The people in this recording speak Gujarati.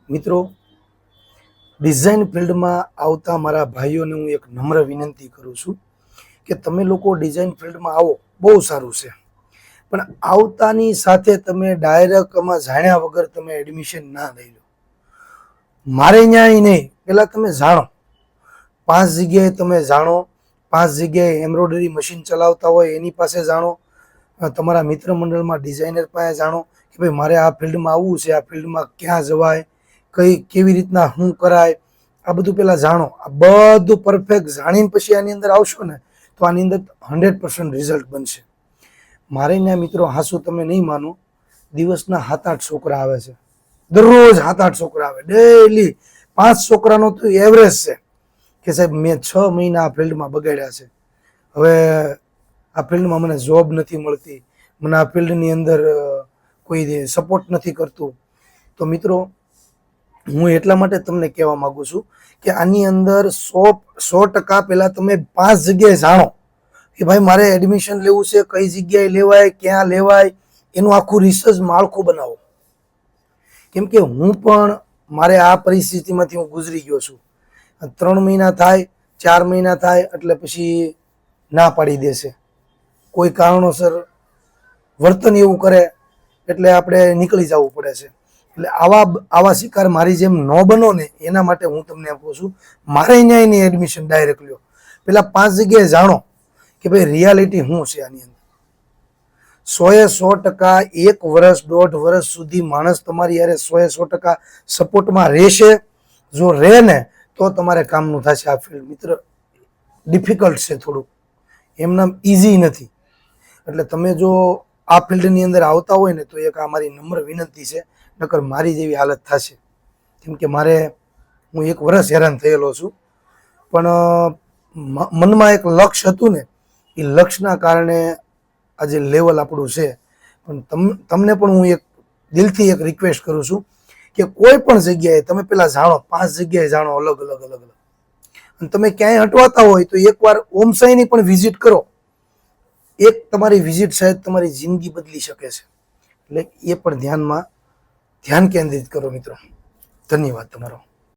મિત્રો, ડિઝાઇન ફિલ્ડમાં આવતા મારા ભાઈઓને હું એક નમ્ર વિનંતી કરું છું કે તમે લોકો ડિઝાઇન ફિલ્ડમાં આવો, બહુ સારું છે, પણ આવતાની સાથે તમે ડાયરેક્ટમાં જાણ્યા વગર તમે એડમિશન ના લઈ લો. મારે ન્યાય નહીં, પહેલાં તમે જાણો, 5 જગ્યાએ તમે જાણો, 5 જગ્યાએ એમ્બ્રોઇડરી મશીન ચલાવતા હોય એની પાસે જાણો, તમારા મિત્ર મંડળમાં ડિઝાઇનર પાસે જાણો કે ભાઈ મારે આ ફિલ્ડમાં આવવું છે, આ ફિલ્ડમાં ક્યાં જવાય, કેવી રીતના શું કરાય, આ બધું પહેલાં જાણો. આ બધું પરફેક્ટ જાણીને પછી આની અંદર આવશો ને તો આની અંદર 100% રિઝલ્ટ બનશે. મારે ત્યાં મિત્રો હાસુ તમે નહીં માનો, દિવસના 7-8 છોકરા આવે છે, દરરોજ 7-8 છોકરા આવે, ડેઈલી 5 છોકરાનો તો એવરેજ છે કે સાહેબ મેં 6 મહિના આ ફિલ્ડમાં બગાડ્યા છે, હવે આ ફિલ્ડમાં મને જોબ નથી મળતી, મને આ ફિલ્ડની અંદર કોઈ સપોર્ટ નથી કરતું. તો મિત્રો, હું એટલા માટે તમને કહેવા માંગુ છું કે આની અંદર 100% પહેલાં તમે 5 જગ્યાએ જાણો કે ભાઈ મારે એડમિશન લેવું છે, કઈ જગ્યાએ લેવાય, ક્યાં લેવાય, એનું આખું રિસર્ચ માળખું બનાવો. કેમ કે હું પણ મારે આ પરિસ્થિતિમાંથી હું ગુજરી ગયો છું. 3 મહિના થાય, 4 મહિના થાય એટલે પછી ના પાડી દેશે, કોઈ કારણોસર વર્તન એવું કરે એટલે આપણે નીકળી જવું પડે છે. એટલે આવા શિકાર મારી જેમ ન બનો ને એના માટે હું તમને આપું છું, મારે ન્યાયની એડમિશન ડાયરેક્ટ લ્યો. પેલા 5 જગ્યાએ જાણો કે ભાઈ રિયાલિટી શું છે આની અંદર. 100% 1 વર્ષ 1.5 વર્ષ સુધી માણસ તમારી યારે 100% સપોર્ટમાં રહેશે. જો રહે ને તો તમારે કામનું થશે. આ ફિલ્ડ મિત્ર ડિફિકલ્ટ છે, થોડુંક એમનામ ઇઝી નથી. એટલે તમે જો આ ફિલ્ડની અંદર આવતા હોય ને તો એક આ મારી નમ્ર વિનંતી છે, નકર મારી જેવી હાલત થશે. કેમ કે હું 1 વર્ષ હેરાન થયેલો છું, પણ મનમાં એક લક્ષ્ય હતું ને, એ લક્ષ્યના કારણે આજે લેવલ આપણું છે. પણ તમને પણ હું એક દિલથી એક રિક્વેસ્ટ કરું છું કે કોઈ પણ જગ્યાએ તમે પહેલાં જાણો, 5 જગ્યાએ જાણો, અલગ અલગ. અને તમે ક્યાંય હટવાતા હોય તો એકવાર ઓમ સાંઈની પણ વિઝિટ કરો. એક તમારી વિઝિટ સાહેબ તમારી જિંદગી બદલી શકે છે. એટલે એ પણ ધ્યાન કેન્દ્રિત કરો મિત્રો. ધન્યવાદ તમારો.